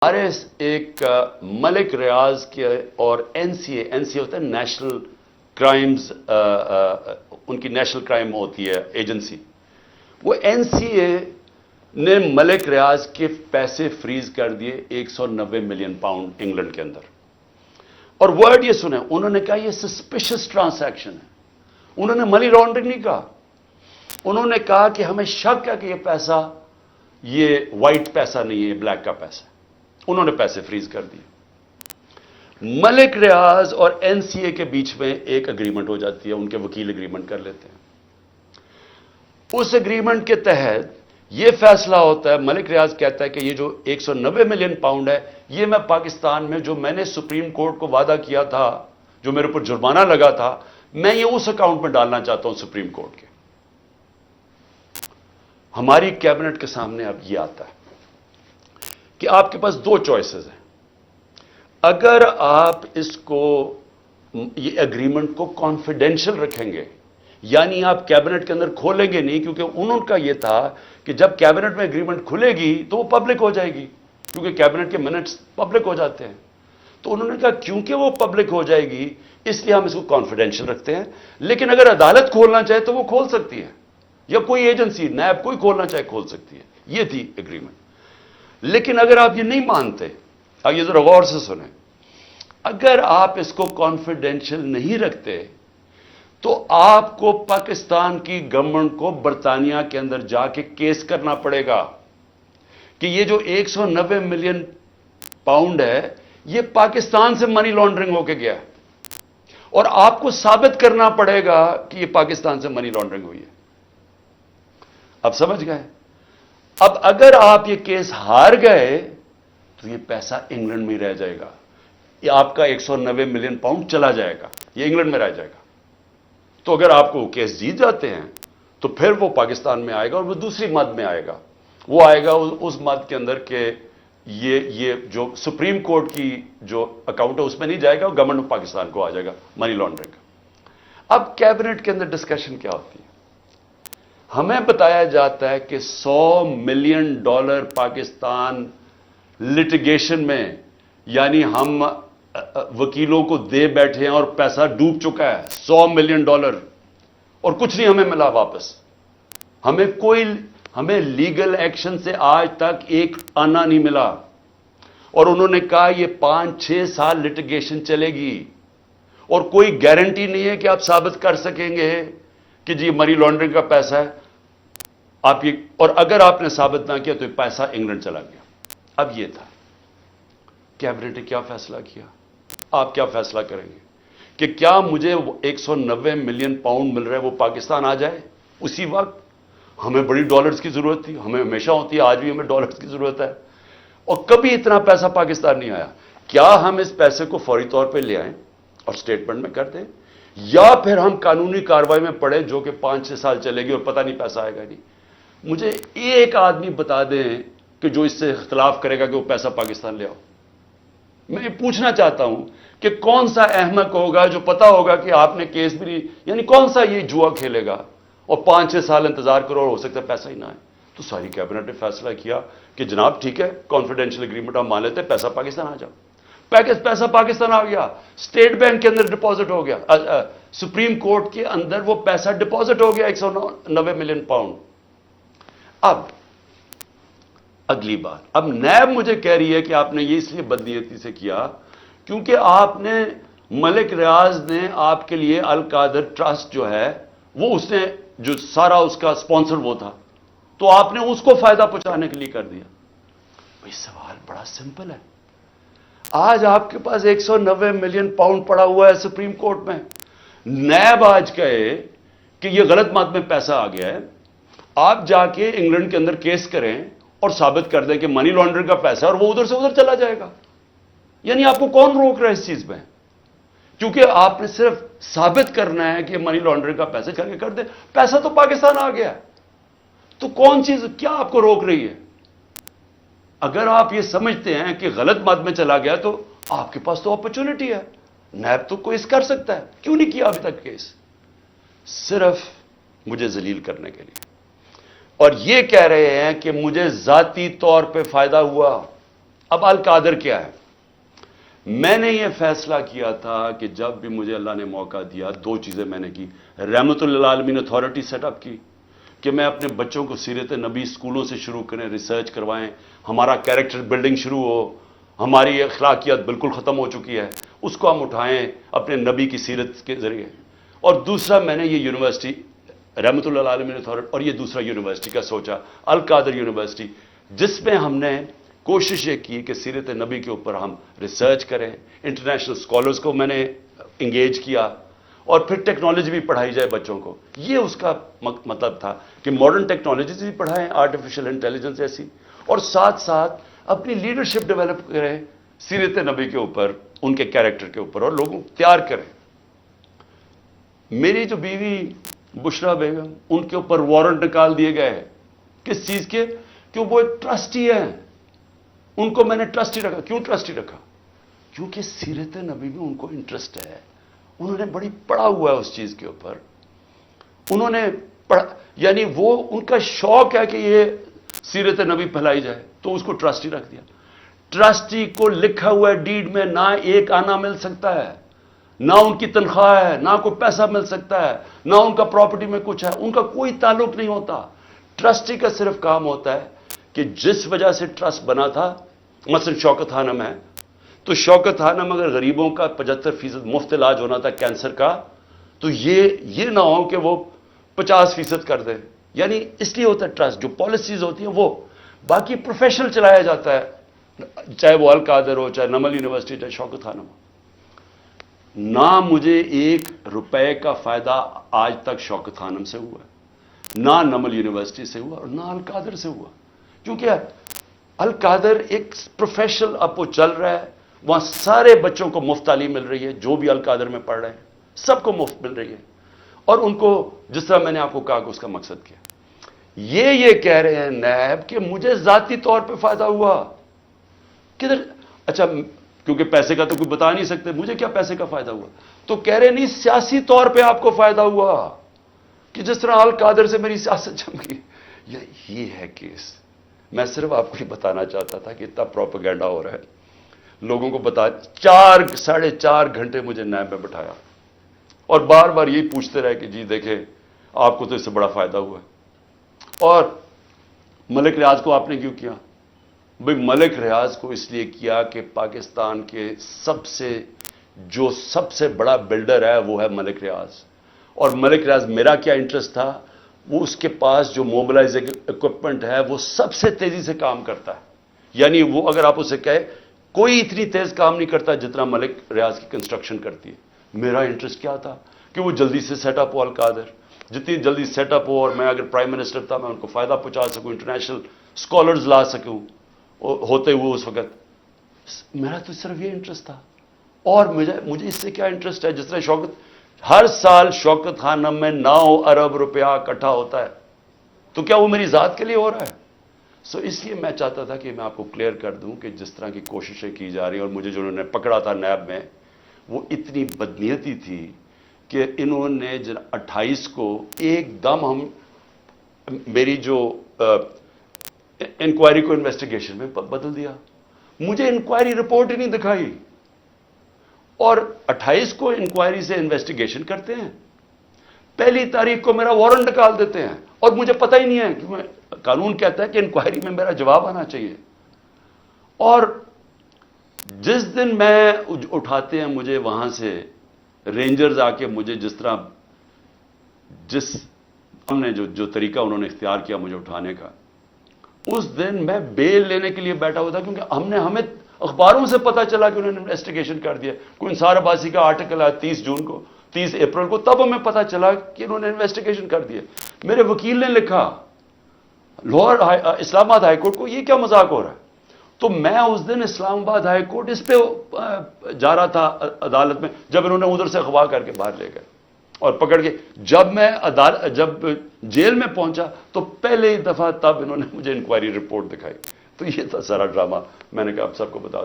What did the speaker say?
हमारे एक मलिक रियाज के और एनसीए होता है नेशनल क्राइम्स, उनकी नेशनल क्राइम होती है एजेंसी। वो एनसीए ने मलिक रियाज के पैसे फ्रीज कर दिए 190 मिलियन पाउंड इंग्लैंड के अंदर। और वर्ड ये सुने, उन्होंने कहा ये सस्पिशियस ट्रांसैक्शन है। उन्होंने मनी लॉन्ड्रिंग नहीं कहा, उन्होंने कहा कि हमें शक है कि ये पैसा ये व्हाइट पैसा नहीं है, ब्लैक का पैसा। उन्होंने पैसे फ्रीज कर दिए। मलिक रियाज और एनसीए के बीच में एक एग्रीमेंट हो जाती है, उनके वकील एग्रीमेंट कर लेते हैं। उस एग्रीमेंट के तहत यह फैसला होता है, मलिक रियाज कहता है कि ये जो 190 मिलियन पाउंड है, ये मैं पाकिस्तान में जो मैंने सुप्रीम कोर्ट को वादा किया था, जो मेरे ऊपर जुर्माना लगा था, मैं ये उस अकाउंट में डालना चाहता हूं सुप्रीम कोर्ट के। हमारी कैबिनेट के सामने अब यह आता है कि आपके पास दो चॉइसेस हैं। अगर आप इसको, ये एग्रीमेंट को कॉन्फिडेंशियल रखेंगे, यानी आप कैबिनेट के अंदर खोलेंगे नहीं, क्योंकि उनका यह था कि जब कैबिनेट में एग्रीमेंट खुलेगी तो वो पब्लिक हो जाएगी, क्योंकि कैबिनेट के मिनट्स पब्लिक हो जाते हैं। तो उन्होंने कहा क्योंकि वो पब्लिक हो जाएगी इसलिए हम इसको कॉन्फिडेंशियल रखते हैं, लेकिन अगर अदालत खोलना चाहे तो वो खोल सकती है, या कोई एजेंसी नैब कोई खोलना चाहे खोल सकती है। ये थी एग्रीमेंट। लेकिन अगर आप ये नहीं मानते, अब ये जरा गौर से सुने, अगर आप इसको कॉन्फिडेंशियल नहीं रखते तो आपको पाकिस्तान की गवर्नमेंट को बरतानिया के अंदर जाके केस करना पड़ेगा कि ये जो 190 मिलियन पाउंड है ये पाकिस्तान से मनी लॉन्ड्रिंग होके गया है, और आपको साबित करना पड़ेगा कि ये पाकिस्तान से मनी लॉन्ड्रिंग हुई है। अब समझ गए? अब अगर आप ये केस हार गए तो ये पैसा इंग्लैंड में रह जाएगा, ये आपका 190 मिलियन पाउंड चला जाएगा, ये इंग्लैंड में रह जाएगा। तो अगर आपको केस जीत जाते हैं तो फिर वो पाकिस्तान में आएगा, और वो दूसरी मद में आएगा। वो आएगा उस मद के अंदर के ये जो सुप्रीम कोर्ट की जो अकाउंट है उसमें नहीं जाएगा, गवर्नमेंट ऑफ पाकिस्तान को आ जाएगा मनी लॉन्ड्रिंग का। अब कैबिनेट के अंदर डिस्कशन क्या होती है? हमें बताया जाता है कि $100 मिलियन पाकिस्तान लिटिगेशन में, यानी हम वकीलों को दे बैठे हैं और पैसा डूब चुका है $100 मिलियन, और कुछ नहीं हमें मिला वापस। हमें लीगल एक्शन से आज तक एक आना नहीं मिला, और उन्होंने कहा ये 5-6 साल लिटिगेशन चलेगी, और कोई गारंटी नहीं है कि आप साबित कर सकेंगे कि जी मनी लॉन्ड्रिंग का पैसा है आप ये, और अगर आपने साबित ना किया तो ये पैसा इंग्लैंड चला गया। अब ये था कैबिनेट ने क्या फैसला किया, आप क्या फैसला करेंगे कि क्या मुझे 190 मिलियन पाउंड मिल रहा है वो पाकिस्तान आ जाए उसी वक्त? हमें बड़ी डॉलर्स की जरूरत थी, हमें हमेशा होती है, आज भी हमें डॉलर्स की जरूरत है, और कभी इतना पैसा पाकिस्तान नहीं आया। क्या हम इस पैसे को फौरी तौर पे ले आए और स्टेटमेंट में कर दें, या फिर हम कानूनी कार्रवाई में पड़े जो कि 5-6 साल चलेगी और पता नहीं पैसा आएगा नहीं? मुझे एक आदमी बता दें कि जो इससे इख्तलाफ करेगा कि वो पैसा पाकिस्तान ले आओ। मैं ये पूछना चाहता हूं कि कौन सा अहमक होगा जो पता होगा कि आपने केस भी नहीं, यानी कौन सा ये जुआ खेलेगा और 5-6 साल इंतजार करो और हो सकता है पैसा ही ना आए? तो सारी कैबिनेट ने फैसला किया कि जनाब ठीक है, कॉन्फिडेंशियल एग्रीमेंट हम मान लेते हैं, पैसा पाकिस्तान आ जाओ। पैसा पाकिस्तान आ गया, स्टेट बैंक के अंदर डिपॉजिट हो गया, सुप्रीम कोर्ट के अंदर वो पैसा डिपॉजिट हो गया 190 मिलियन पाउंड। अब अगली बात, अब नैब मुझे कह रही है कि आपने ये इसलिए बदनीयती से किया क्योंकि आपने, मलिक रियाज ने आपके लिए अल कादर ट्रस्ट जो है वो उसने जो सारा उसका स्पॉन्सर वो था, तो आपने उसको फायदा पहुंचाने के लिए कर दिया। भाई सवाल बड़ा सिंपल है। आज आपके पास 190 मिलियन पाउंड पड़ा हुआ है सुप्रीम कोर्ट में, नैब आज कहे कि यह गलत मद में पैसा आ गया है, आप जाके इंग्लैंड के अंदर केस करें और साबित कर दें कि मनी लॉन्ड्रिंग का पैसा है और वो उधर से उधर चला जाएगा। यानी आपको कौन रोक रहा है इस चीज में? क्योंकि आपने सिर्फ साबित करना है कि मनी लॉन्ड्रिंग का पैसा करके कर दे, पैसा तो पाकिस्तान आ गया है, तो कौन चीज क्या आपको रोक रही है? अगर आप ये समझते हैं कि गलत मद में चला गया तो आपके पास तो अपॉर्चुनिटी है, नैब तो केस कर सकता है, क्यों नहीं किया अभी तक केस? सिर्फ मुझे जलील करने के लिए, और ये कह रहे हैं कि मुझे जाती तौर पे फायदा हुआ। اب القادر کیا ہے؟ میں نے یہ فیصلہ کیا تھا کہ جب بھی مجھے اللہ نے موقع دیا، دو چیزیں میں نے کی۔ رحمت للعالمین اتھارٹی سیٹ اپ کی کہ میں اپنے بچوں کو سیرت نبی اسکولوں سے شروع کریں، ریسرچ کروائیں، ہمارا کیریکٹر بلڈنگ شروع ہو، ہماری اخلاقیات بالکل ختم ہو چکی ہے، اس کو ہم اٹھائیں اپنے نبی کی سیرت کے ذریعے۔ اور دوسرا میں نے یہ یونیورسٹی رحمت للعالمین اتھارٹی، اور یہ دوسرا یونیورسٹی کا سوچا، القادر یونیورسٹی، جس میں ہم نے کوشش یہ کی کہ سیرت نبی کے اوپر ہم ریسرچ کریں، انٹرنیشنل اسکالرز کو میں نے انگیج کیا، اور پھر ٹیکنالوجی بھی پڑھائی جائے بچوں کو۔ یہ اس کا مطلب تھا کہ ماڈرن ٹیکنالوجیز بھی پڑھائیں، آرٹیفیشل انٹیلیجنس ایسی، اور ساتھ ساتھ اپنی لیڈرشپ ڈیولپ کریں سیرت نبی کے اوپر، ان کے کیریکٹر کے اوپر، اور لوگوں کو تیار کریں۔ میری جو بیوی بشرا بیگم، ان کے اوپر وارنٹ نکال دیے گئے، کس چیز کے؟ کہ وہ ایک ٹرسٹی ہے، ان کو میں نے ٹرسٹی رکھا۔ کیوں ٹرسٹی رکھا؟ کیونکہ سیرت نبی میں ان کو انٹرسٹ ہے، انہوں نے بڑی پڑھا ہوا ہے اس چیز کے اوپر، انہوں نے پڑھا، یعنی وہ ان کا شوق ہے کہ یہ سیرت نبی پھیلائی جائے، تو اس کو ٹرسٹی رکھ دیا۔ ٹرسٹی کو لکھا ہوا ہے ڈیڈ میں، نہ ایک آنا مل سکتا ہے، نہ ان کی تنخواہ ہے، نہ کوئی پیسہ مل سکتا ہے، نہ ان کا پراپرٹی میں کچھ ہے، ان کا کوئی تعلق نہیں ہوتا۔ ٹرسٹی کا صرف کام ہوتا ہے کہ جس وجہ سے ٹرسٹ بنا تھا، مثلا شوکت خانم ہے، تو شوکت خانم اگر غریبوں کا 75% مفت علاج ہونا تھا کینسر کا، تو یہ نہ ہو کہ وہ 50% کر دیں، یعنی اس لیے ہوتا ہے ٹرسٹ، جو پالیسیز ہوتی ہیں وہ، باقی پروفیشنل چلایا جاتا ہے، چاہے وہ القادر ہو، چاہے نمل یونیورسٹی، چاہے شوکت خانم ہو۔ نہ مجھے 1 روپے کا فائدہ آج تک شوکت خانم سے ہوا ہے، نہ نمل یونیورسٹی سے ہوا، اور نہ القادر سے ہوا، کیونکہ القادر ایک پروفیشنل اب وہ چل رہا ہے، وہاں سارے بچوں کو مفت تعلیم مل رہی ہے، جو بھی القادر میں پڑھ رہے ہیں سب کو مفت مل رہی ہے، اور ان کو جس طرح میں نے آپ کو کہا کہ اس کا مقصد کیا۔ یہ کہہ رہے ہیں نیب کہ مجھے ذاتی طور پہ فائدہ ہوا، کدھر؟ اچھا، کیونکہ پیسے کا تو کوئی بتا نہیں سکتے، مجھے کیا پیسے کا فائدہ ہوا؟ تو کہہ رہے نہیں، سیاسی طور پہ آپ کو فائدہ ہوا، کہ جس طرح القادر سے میری سیاست جم گئی۔ یہ ہے کیس۔ میں صرف آپ کو یہ بتانا چاہتا تھا کہ اتنا پروپیگنڈا ہو رہا ہے، لوگوں کو بتا، 4.5 گھنٹے مجھے نیب میں بٹھایا، اور بار بار یہی پوچھتے رہے کہ جی دیکھیں آپ کو تو اس سے بڑا فائدہ ہوا ہے۔ اور ملک ریاض کو آپ نے کیوں کیا؟ بھئی ملک ریاض کو اس لیے کیا کہ پاکستان کے سب سے بڑا بلڈر ہے وہ ہے ملک ریاض، اور ملک ریاض میرا کیا انٹرسٹ تھا، وہ اس کے پاس جو موبلائزنگ اکوپمنٹ ہے وہ سب سے تیزی سے کام کرتا ہے، یعنی وہ اگر آپ اسے کہے کوئی اتنی تیز کام نہیں کرتا جتنا ملک ریاض کی کنسٹرکشن کرتی ہے۔ میرا انٹرسٹ کیا تھا کہ وہ جلدی سے سیٹ اپ ہو القادر، جتنی جلدی سیٹ اپ ہو، اور میں اگر پرائم منسٹر تھا میں ان کو فائدہ پہنچا سکوں، انٹرنیشنل اسکالرز لا سکوں ہوتے ہوئے اس وقت۔ میرا تو صرف یہ انٹرسٹ تھا، اور مجھے اس سے کیا انٹرسٹ ہے؟ جس طرح ہر سال شوکت خانم میں 9 ارب روپیہ اکٹھا ہوتا ہے، تو کیا وہ میری ذات کے لیے ہو رہا ہے؟ اس لیے میں چاہتا تھا کہ میں آپ کو کلیئر کر دوں کہ جس طرح کی کوششیں کی جا رہی ہیں، اور مجھے جو انہوں نے پکڑا تھا نیب میں، وہ اتنی بدنیتی تھی کہ انہوں نے 28 کو ایک دم میری جو انکوائری کو انویسٹیگیشن میں بدل دیا، مجھے انکوائری رپورٹ ہی نہیں دکھائی، اور 28 کو انکوائری سے انویسٹیگیشن کرتے ہیں، 1 تاریخ کو میرا وارنٹ نکال دیتے ہیں، اور مجھے پتہ ہی نہیں ہے کہ قانون کہتا ہے کہ انکوائری میں میرا جواب آنا چاہیے۔ اور جس دن میں اٹھاتے ہیں مجھے وہاں سے رینجرز آ کے، مجھے جس طرح ہم نے جو طریقہ انہوں نے اختیار کیا مجھے اٹھانے کا، اس دن میں بیل لینے کے لیے بیٹھا ہوا تھا، کیونکہ ہمیں اخباروں سے پتا چلا کہ انہوں نے انویسٹیگیشن کر دیا، کوئی انصار عباسی کا آرٹیکل آیا 30 اپریل کو، تب ہمیں پتا چلا کہ انہوں نے انویسٹیگیشن کر دیا۔ میرے وکیل نے لکھا لاہور اسلام آباد ہائی کورٹ کو، یہ کیا مذاق ہو رہا ہے؟ تو میں اس دن اسلام آباد ہائی کورٹ اس پہ جا رہا تھا عدالت میں، جب انہوں نے ادھر سے اغوا کر کے باہر لے گئے اور پکڑ کے، جب جیل میں پہنچا تو پہلے ہی دفعہ تب انہوں نے مجھے انکوائری رپورٹ دکھائی۔ تو یہ تھا سارا ڈرامہ، میں نے کہا آپ سب کو بتا دوں۔